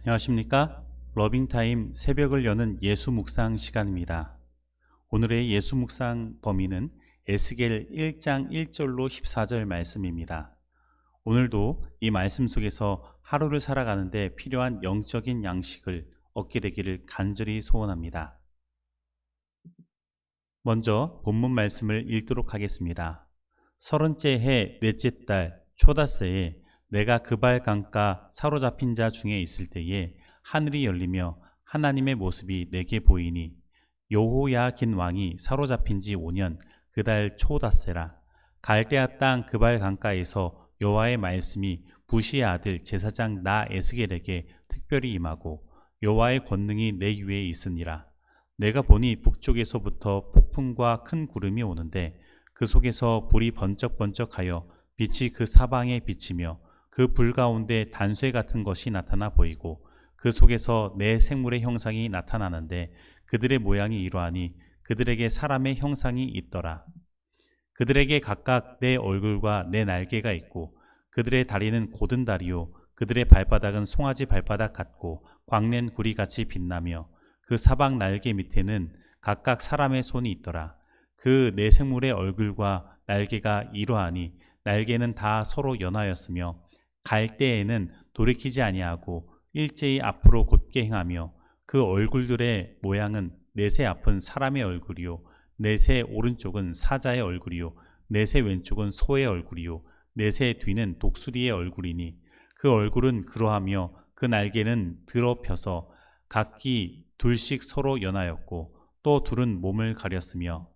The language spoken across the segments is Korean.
안녕하십니까? 러빙타임 새벽을 여는 예수 묵상 시간입니다. 오늘의 예수 묵상 범위는 에스겔 1장 1절로 14절 말씀입니다. 오늘도 이 말씀 속에서 하루를 살아가는데 필요한 영적인 양식을 얻게 되기를 간절히 소원합니다. 먼저 본문 말씀을 읽도록 하겠습니다. 30째 해 넷째 달 초닷새에 내가 그발 강가 사로잡힌 자 중에 있을 때에 하늘이 열리며 하나님의 모습이 내게 보이니 여호야긴 왕이 사로잡힌 지 5년 그 달 초닷새라. 갈대아 땅 그발 강가에서 여호와의 말씀이 부시의 아들 제사장 나 에스겔에게 특별히 임하고 여호와의 권능이 내 위에 있으니라. 내가 보니 북쪽에서부터 폭풍과 큰 구름이 오는데 그 속에서 불이 번쩍번쩍하여 빛이 그 사방에 비치며 그 불 가운데 단쇠 같은 것이 나타나 보이고 그 속에서 네 생물의 형상이 나타나는데 그들의 모양이 이러하니 그들에게 사람의 형상이 있더라. 그들에게 각각 네 얼굴과 네 날개가 있고 그들의 다리는 곧은 다리요 그들의 발바닥은 송아지 발바닥 같고 광낸 구리같이 빛나며 그 사방 날개 밑에는 각각 사람의 손이 있더라. 그 네 생물의 얼굴과 날개가 이러하니 날개는 다 서로 연하였으며 갈 때에는 돌이키지 아니하고 일제히 앞으로 곧게 행하며 그 얼굴들의 모양은 넷의 앞은 사람의 얼굴이요 넷의 오른쪽은 사자의 얼굴이요 넷의 왼쪽은 소의 얼굴이요 넷의 뒤는 독수리의 얼굴이니 그 얼굴은 그러하며 그 날개는 드러펴서 각기 둘씩 서로 연하였고 또 둘은 몸을 가렸으며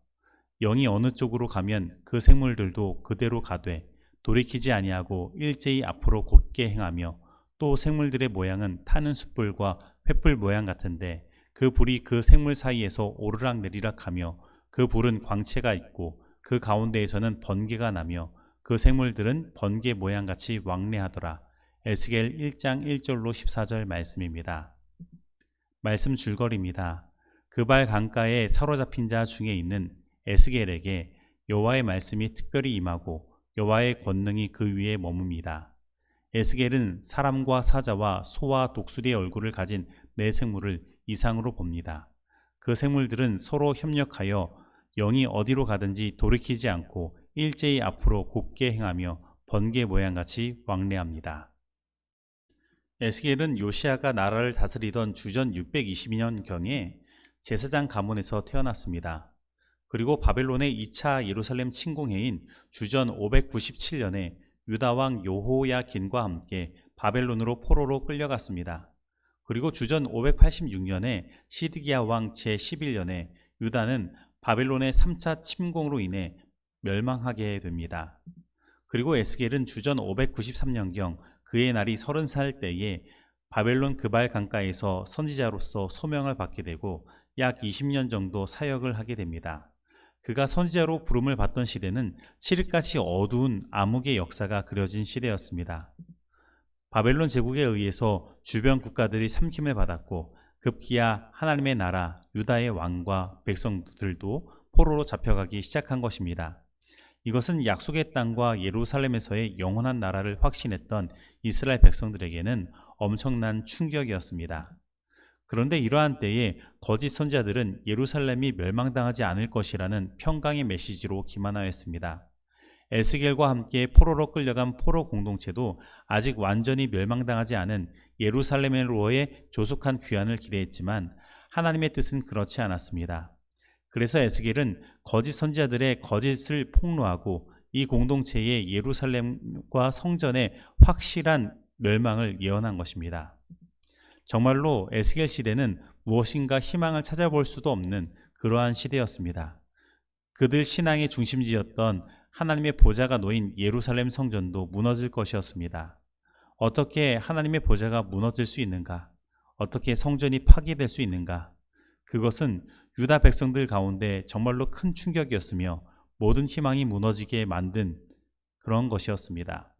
영이 어느 쪽으로 가면 그 생물들도 그대로 가되 돌이키지 아니하고 일제히 앞으로 곧게 행하며 또 생물들의 모양은 타는 숯불과 횃불 모양 같은데 그 불이 그 생물 사이에서 오르락 내리락 하며 그 불은 광채가 있고 그 가운데에서는 번개가 나며 그 생물들은 번개 모양같이 왕래하더라. 에스겔 1장 1절로 14절 말씀입니다. 말씀 줄거리입니다. 그발 강가에 사로잡힌 자 중에 있는 에스겔에게 여호와의 말씀이 특별히 임하고 여호와의 권능이 그 위에 머뭅니다. 에스겔은 사람과 사자와 소와 독수리의 얼굴을 가진 네 생물을 이상으로 봅니다. 그 생물들은 서로 협력하여 영이 어디로 가든지 돌이키지 않고 일제히 앞으로 곧게 행하며 번개 모양같이 왕래합니다. 에스겔은 요시야가 나라를 다스리던 주전 622년경에 제사장 가문에서 태어났습니다. 그리고 바벨론의 2차 예루살렘 침공해인 주전 597년에 유다왕 여호야긴과 함께 바벨론으로 포로로 끌려갔습니다. 그리고 주전 586년에 시드기야 왕 제11년에 유다는 바벨론의 3차 침공으로 인해 멸망하게 됩니다. 그리고 에스겔은 주전 593년경 그의 날이 30살 때에 바벨론 그발 강가에서 선지자로서 소명을 받게 되고 약 20년 정도 사역을 하게 됩니다. 그가 선지자로 부름을 받던 시대는 칠흑같이 어두운 암흑의 역사가 그려진 시대였습니다. 바벨론 제국에 의해서 주변 국가들이 삼킴을 받았고 급기야 하나님의 나라 유다의 왕과 백성들도 포로로 잡혀가기 시작한 것입니다. 이것은 약속의 땅과 예루살렘에서의 영원한 나라를 확신했던 이스라엘 백성들에게는 엄청난 충격이었습니다. 그런데 이러한 때에 거짓 선지자들은 예루살렘이 멸망당하지 않을 것이라는 평강의 메시지로 기만하였습니다. 에스겔과 함께 포로로 끌려간 포로 공동체도 아직 완전히 멸망당하지 않은 예루살렘으로의 조속한 귀환을 기대했지만 하나님의 뜻은 그렇지 않았습니다. 그래서 에스겔은 거짓 선지자들의 거짓을 폭로하고 이 공동체의 예루살렘과 성전의 확실한 멸망을 예언한 것입니다. 정말로 에스겔 시대는 무엇인가 희망을 찾아볼 수도 없는 그러한 시대였습니다. 그들 신앙의 중심지였던 하나님의 보좌가 놓인 예루살렘 성전도 무너질 것이었습니다. 어떻게 하나님의 보좌가 무너질 수 있는가? 어떻게 성전이 파괴될 수 있는가? 그것은 유다 백성들 가운데 정말로 큰 충격이었으며 모든 희망이 무너지게 만든 그런 것이었습니다.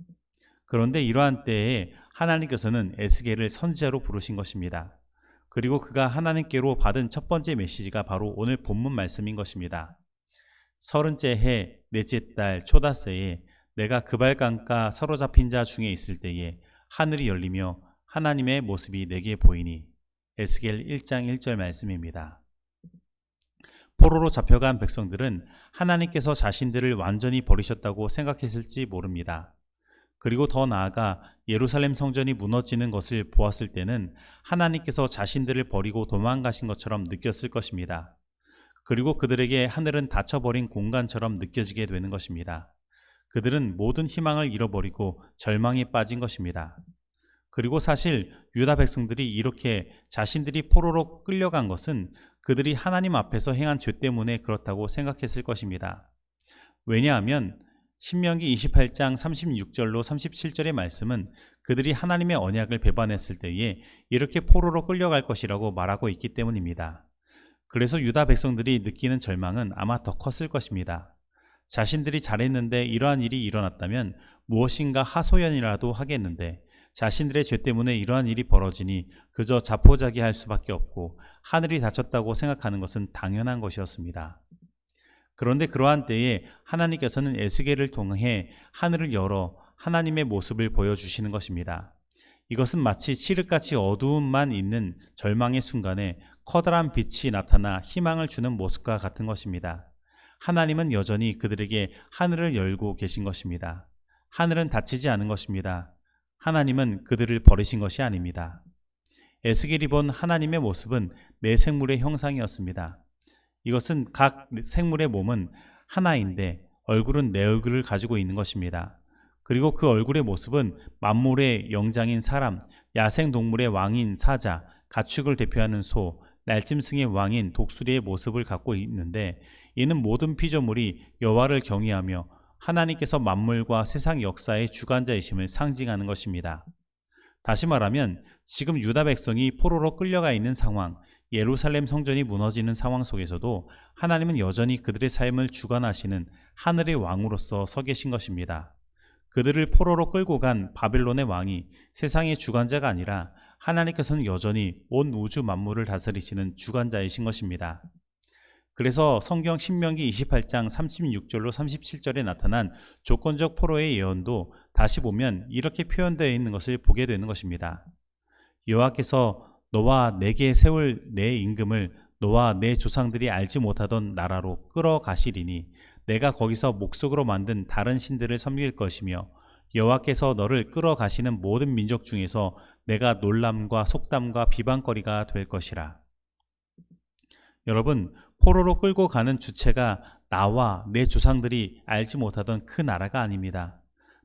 그런데 이러한 때에 하나님께서는 에스겔을 선지자로 부르신 것입니다. 그리고 그가 하나님께로 받은 첫 번째 메시지가 바로 오늘 본문 말씀인 것입니다. 30째 해 넷째 달 초닷새에 내가 그발 강가 사로잡힌 자 중에 있을 때에 하늘이 열리며 하나님의 모습이 내게 보이니. 에스겔 1장 1절 말씀입니다. 포로로 잡혀간 백성들은 하나님께서 자신들을 완전히 버리셨다고 생각했을지 모릅니다. 그리고 더 나아가 예루살렘 성전이 무너지는 것을 보았을 때는 하나님께서 자신들을 버리고 도망가신 것처럼 느꼈을 것입니다. 그리고 그들에게 하늘은 닫혀버린 공간처럼 느껴지게 되는 것입니다. 그들은 모든 희망을 잃어버리고 절망에 빠진 것입니다. 그리고 사실 유다 백성들이 이렇게 자신들이 포로로 끌려간 것은 그들이 하나님 앞에서 행한 죄 때문에 그렇다고 생각했을 것입니다. 왜냐하면 신명기 28장 36절로 37절의 말씀은 그들이 하나님의 언약을 배반했을 때에 이렇게 포로로 끌려갈 것이라고 말하고 있기 때문입니다. 그래서 유다 백성들이 느끼는 절망은 아마 더 컸을 것입니다. 자신들이 잘했는데 이러한 일이 일어났다면 무엇인가 하소연이라도 하겠는데 자신들의 죄 때문에 이러한 일이 벌어지니 그저 자포자기할 수밖에 없고 하늘이 닫혔다고 생각하는 것은 당연한 것이었습니다. 그런데 그러한 때에 하나님께서는 에스겔을 통해 하늘을 열어 하나님의 모습을 보여주시는 것입니다. 이것은 마치 칠흑같이 어두움만 있는 절망의 순간에 커다란 빛이 나타나 희망을 주는 모습과 같은 것입니다. 하나님은 여전히 그들에게 하늘을 열고 계신 것입니다. 하늘은 닫히지 않은 것입니다. 하나님은 그들을 버리신 것이 아닙니다. 에스겔이 본 하나님의 모습은 네 생물의 형상이었습니다. 이것은 각 생물의 몸은 하나인데 얼굴은 네 얼굴을 가지고 있는 것입니다. 그리고 그 얼굴의 모습은 만물의 영장인 사람, 야생동물의 왕인 사자, 가축을 대표하는 소, 날짐승의 왕인 독수리의 모습을 갖고 있는데 이는 모든 피조물이 여호와를 경외하며 하나님께서 만물과 세상 역사의 주관자이심을 상징하는 것입니다. 다시 말하면 지금 유다 백성이 포로로 끌려가 있는 상황, 예루살렘 성전이 무너지는 상황 속에서도 하나님은 여전히 그들의 삶을 주관하시는 하늘의 왕으로서 서 계신 것입니다. 그들을 포로로 끌고 간 바벨론의 왕이 세상의 주관자가 아니라 하나님께서는 여전히 온 우주 만물을 다스리시는 주관자이신 것입니다. 그래서 성경 신명기 28장 36절로 37절에 나타난 조건적 포로의 예언도 다시 보면 이렇게 표현되어 있는 것을 보게 되는 것입니다. 여호와께서 너와 내게 세울 내 임금을 너와 내 조상들이 알지 못하던 나라로 끌어가시리니 내가 거기서 목석으로 만든 다른 신들을 섬길 것이며 여호와께서 너를 끌어가시는 모든 민족 중에서 내가 놀람과 속담과 비방거리가 될 것이라. 여러분, 포로로 끌고 가는 주체가 나와 내 조상들이 알지 못하던 그 나라가 아닙니다.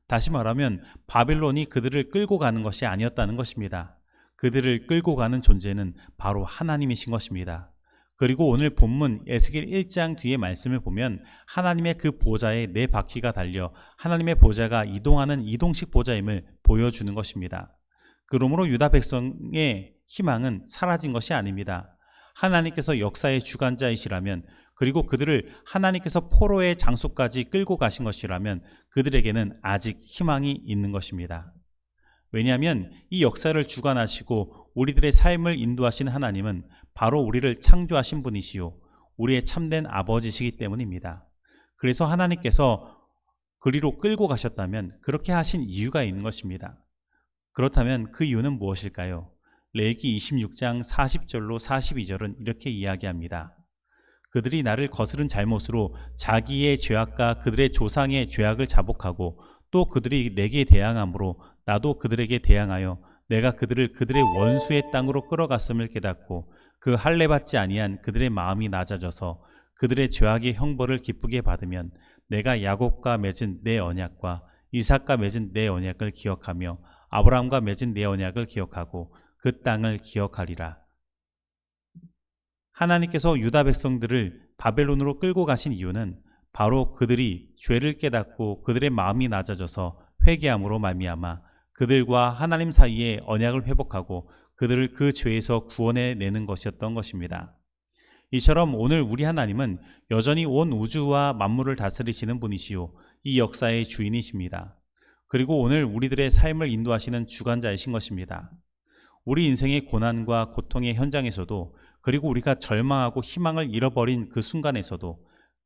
다시 말하면 바벨론이 그들을 끌고 가는 것이 아니었다는 것입니다. 그들을 끌고 가는 존재는 바로 하나님이신 것입니다. 그리고 오늘 본문 에스겔 1장 뒤의 말씀을 보면 하나님의 그 보좌에 네 바퀴가 달려 하나님의 보좌가 이동하는 이동식 보좌임을 보여주는 것입니다. 그러므로 유다 백성의 희망은 사라진 것이 아닙니다. 하나님께서 역사의 주관자이시라면 그리고 그들을 하나님께서 포로의 장소까지 끌고 가신 것이라면 그들에게는 아직 희망이 있는 것입니다. 왜냐하면 이 역사를 주관하시고 우리들의 삶을 인도하신 하나님은 바로 우리를 창조하신 분이시요 우리의 참된 아버지시기 때문입니다. 그래서 하나님께서 그리로 끌고 가셨다면 그렇게 하신 이유가 있는 것입니다. 그렇다면 그 이유는 무엇일까요? 레위기 26장 40절로 42절은 이렇게 이야기합니다. 그들이 나를 거스른 잘못으로 자기의 죄악과 그들의 조상의 죄악을 자복하고 또 그들이 내게 대항함으로 나도 그들에게 대항하여 내가 그들을 그들의 원수의 땅으로 끌어갔음을 깨닫고 그 할례받지 아니한 그들의 마음이 낮아져서 그들의 죄악의 형벌을 기쁘게 받으면 내가 야곱과 맺은 내 언약과 이삭과 맺은 내 언약을 기억하며 아브라함과 맺은 내 언약을 기억하고 그 땅을 기억하리라. 하나님께서 유다 백성들을 바벨론으로 끌고 가신 이유는 바로 그들이 죄를 깨닫고 그들의 마음이 낮아져서 회개함으로 말미암아 그들과 하나님 사이의 언약을 회복하고 그들을 그 죄에서 구원해 내는 것이었던 것입니다. 이처럼 오늘 우리 하나님은 여전히 온 우주와 만물을 다스리시는 분이시요 이 역사의 주인이십니다. 그리고 오늘 우리들의 삶을 인도하시는 주관자이신 것입니다. 우리 인생의 고난과 고통의 현장에서도 그리고 우리가 절망하고 희망을 잃어버린 그 순간에서도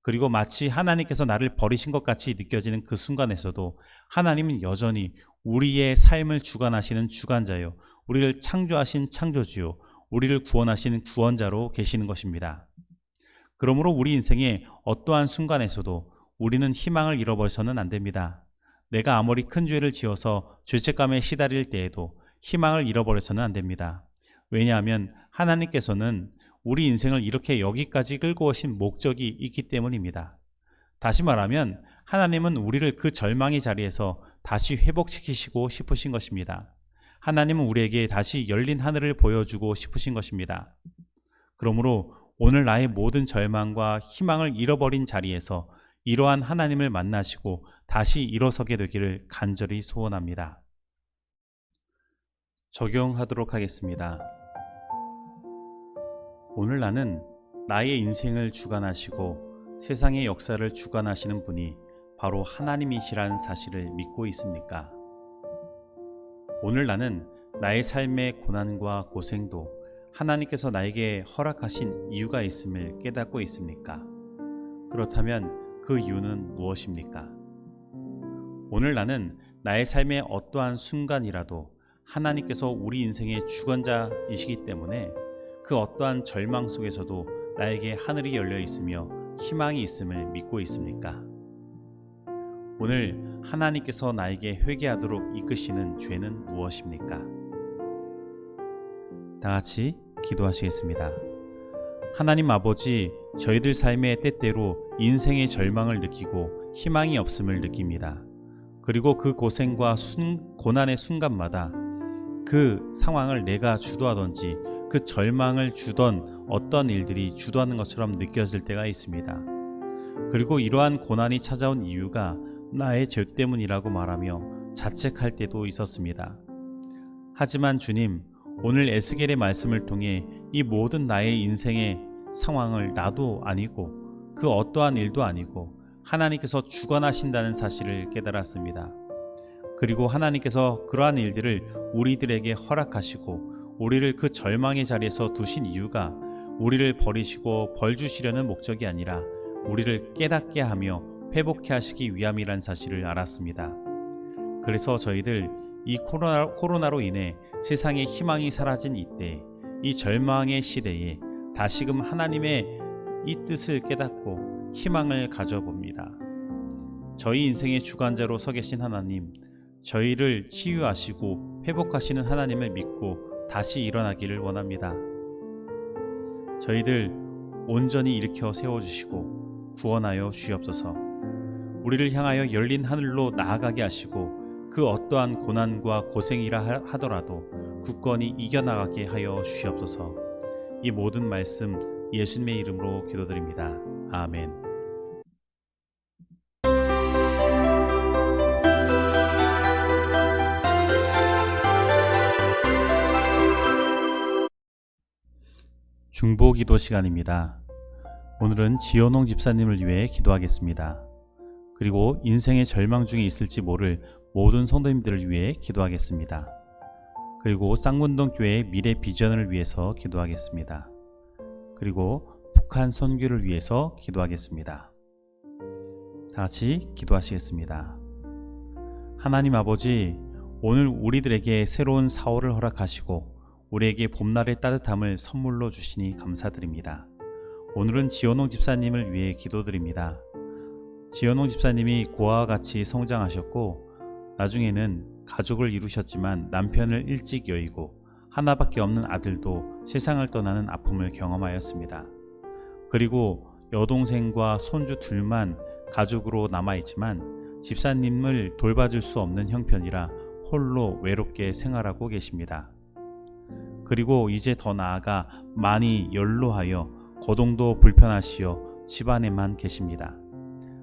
그리고 마치 하나님께서 나를 버리신 것 같이 느껴지는 그 순간에서도 하나님은 여전히 우리의 삶을 주관하시는 주관자요 우리를 창조하신 창조주요, 우리를 구원하신 구원자로 계시는 것입니다. 그러므로 우리 인생의 어떠한 순간에서도 우리는 희망을 잃어버려서는 안 됩니다. 내가 아무리 큰 죄를 지어서 죄책감에 시달릴 때에도 희망을 잃어버려서는 안 됩니다. 왜냐하면 하나님께서는 우리 인생을 이렇게 여기까지 끌고 오신 목적이 있기 때문입니다. 다시 말하면 하나님은 우리를 그 절망의 자리에서 다시 회복시키시고 싶으신 것입니다. 하나님은 우리에게 다시 열린 하늘을 보여주고 싶으신 것입니다. 그러므로 오늘 나의 모든 절망과 희망을 잃어버린 자리에서 이러한 하나님을 만나시고 다시 일어서게 되기를 간절히 소원합니다. 적용하도록 하겠습니다. 오늘 나는 나의 인생을 주관하시고 세상의 역사를 주관하시는 분이 바로 하나님이시라는 사실을 믿고 있습니까? 오늘 나는 나의 삶의 고난과 고생도 하나님께서 나에게 허락하신 이유가 있음을 깨닫고 있습니까? 그렇다면 그 이유는 무엇입니까? 오늘 나는 나의 삶의 어떠한 순간이라도 하나님께서 우리 인생의 주관자이시기 때문에 그 어떠한 절망 속에서도 나에게 하늘이 열려 있으며 희망이 있음을 믿고 있습니까? 오늘 하나님께서 나에게 회개하도록 이끄시는 죄는 무엇입니까? 다 같이 기도하시겠습니다. 하나님 아버지, 저희들 삶의 때때로 인생의 절망을 느끼고 희망이 없음을 느낍니다. 그리고 그 고생과 고난의 순간마다 그 상황을 내가 주도하던지 그 절망을 주던 어떤 일들이 주도하는 것처럼 느껴질 때가 있습니다. 그리고 이러한 고난이 찾아온 이유가 나의 죄 때문이라고 말하며 자책할 때도 있었습니다. 하지만 주님, 오늘 에스겔의 말씀을 통해 이 모든 나의 인생의 상황을 나도 아니고 그 어떠한 일도 아니고 하나님께서 주관하신다는 사실을 깨달았습니다. 그리고 하나님께서 그러한 일들을 우리들에게 허락하시고 우리를 그 절망의 자리에서 두신 이유가 우리를 버리시고 벌 주시려는 목적이 아니라 우리를 깨닫게 하며 회복해 하시기 위함이란 사실을 알았습니다. 그래서 저희들 이 코로나로 인해 세상의 희망이 사라진 이때, 이 절망의 시대에 다시금 하나님의 이 뜻을 깨닫고 희망을 가져봅니다. 저희 인생의 주관자로 서 계신 하나님, 저희를 치유하시고 회복하시는 하나님을 믿고 다시 일어나기를 원합니다. 저희들 온전히 일으켜 세워주시고 구원하여 주옵소서. 우리를 향하여 열린 하늘로 나아가게 하시고 그 어떠한 고난과 고생이라 하더라도 굳건히 이겨나가게 하여 주옵소서. 이 모든 말씀 예수님의 이름으로 기도드립니다. 아멘. 중보기도 시간입니다. 오늘은 지연홍 집사님을 위해 기도하겠습니다. 그리고 인생의 절망 중에 있을지 모를 모든 성도님들을 위해 기도하겠습니다. 그리고 쌍문동 교회의 미래 비전을 위해서 기도하겠습니다. 그리고 북한 선교를 위해서 기도하겠습니다. 다 같이 기도하시겠습니다. 하나님 아버지, 오늘 우리들에게 새로운 사월을 허락하시고 우리에게 봄날의 따뜻함을 선물로 주시니 감사드립니다. 오늘은 지연홍 집사님을 위해 기도드립니다. 지연홍 집사님이 고아와 같이 성장하셨고 나중에는 가족을 이루셨지만 남편을 일찍 여의고 하나밖에 없는 아들도 세상을 떠나는 아픔을 경험하였습니다. 그리고 여동생과 손주 둘만 가족으로 남아있지만 집사님을 돌봐줄 수 없는 형편이라 홀로 외롭게 생활하고 계십니다. 그리고 이제 더 나아가 많이 연로하여 거동도 불편하시어 집안에만 계십니다.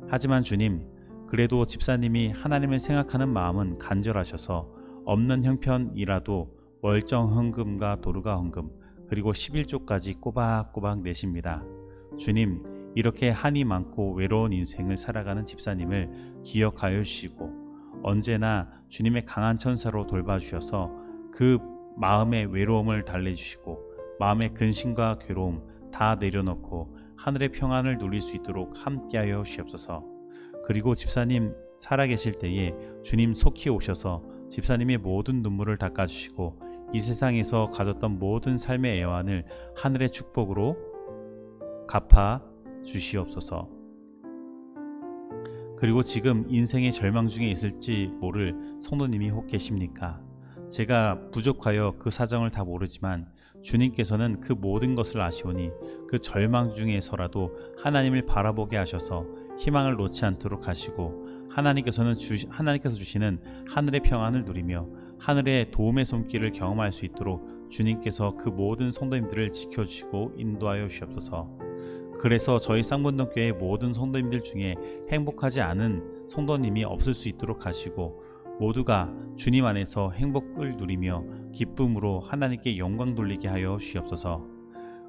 하지만 주님, 그래도 집사님이 하나님을 생각하는 마음은 간절하셔서 없는 형편이라도 월정 헌금과 도르가 헌금 그리고 11조까지 꼬박꼬박 내십니다. 주님, 이렇게 한이 많고 외로운 인생을 살아가는 집사님을 기억하여 주시고 언제나 주님의 강한 천사로 돌봐주셔서 그 마음의 외로움을 달래주시고 마음의 근심과 괴로움 다 내려놓고 하늘의 평안을 누릴 수 있도록 함께하여 주옵소서. 그리고 집사님 살아계실 때에 주님 속히 오셔서 집사님의 모든 눈물을 닦아주시고 이 세상에서 가졌던 모든 삶의 애환을 하늘의 축복으로 갚아 주시옵소서. 그리고 지금 인생의 절망 중에 있을지 모를 성도님이 혹 계십니까? 제가 부족하여 그 사정을 다 모르지만 주님께서는 그 모든 것을 아시오니 그 절망 중에서라도 하나님을 바라보게 하셔서 희망을 놓지 않도록 하시고 하나님께서 주시는 하늘의 평안을 누리며 하늘의 도움의 손길을 경험할 수 있도록 주님께서 그 모든 성도님들을 지켜주시고 인도하여 주시옵소서. 그래서 저희 쌍문동교회 모든 성도님들 중에 행복하지 않은 성도님이 없을 수 있도록 하시고 모두가 주님 안에서 행복을 누리며 기쁨으로 하나님께 영광 돌리게 하여 주시옵소서.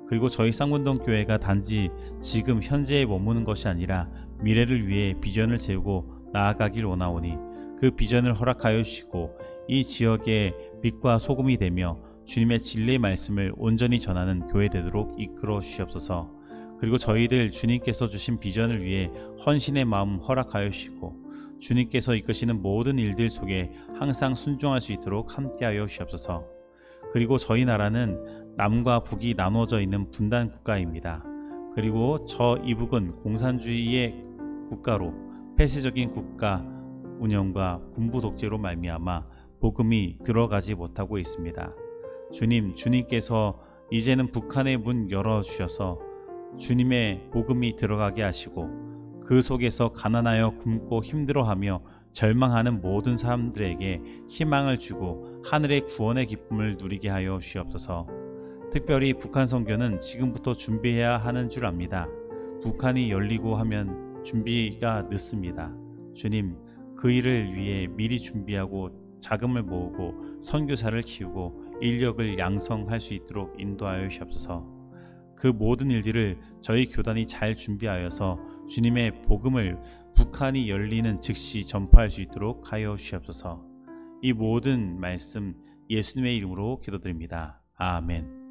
그리고 저희 쌍문동교회가 단지 지금 현재에 머무는 것이 아니라 미래를 위해 비전을 세우고 나아가길 원하오니 그 비전을 허락하여 주시고 이 지역의 빛과 소금이 되며 주님의 진리의 말씀을 온전히 전하는 교회 되도록 이끌어 주시옵소서. 그리고 저희들 주님께서 주신 비전을 위해 헌신의 마음 허락하여 주시고 주님께서 이끄시는 모든 일들 속에 항상 순종할 수 있도록 함께하여 주시옵소서. 그리고 저희 나라는 남과 북이 나눠져 있는 분단 국가입니다. 그리고 저 이북은 공산주의의 국가로 폐쇄적인 국가 운영과 군부 독재로 말미암아 복음이 들어가지 못하고 있습니다. 주님께서 이제는 북한의 문 열어주셔서 주님의 복음이 들어가게 하시고 그 속에서 가난하여 굶고 힘들어하며 절망하는 모든 사람들에게 희망을 주고 하늘의 구원의 기쁨을 누리게 하여 주시옵소서. 특별히 북한 선교는 지금부터 준비해야 하는 줄 압니다. 북한이 열리고 하면 준비가 늦습니다. 주님, 그 일을 위해 미리 준비하고 자금을 모으고 선교사를 키우고 인력을 양성할 수 있도록 인도하여 주시옵소서. 그 모든 일들을 저희 교단이 잘 준비하여서 주님의 복음을 북한이 열리는 즉시 전파할 수 있도록 하여 주시옵소서. 이 모든 말씀 예수님의 이름으로 기도드립니다. 아멘.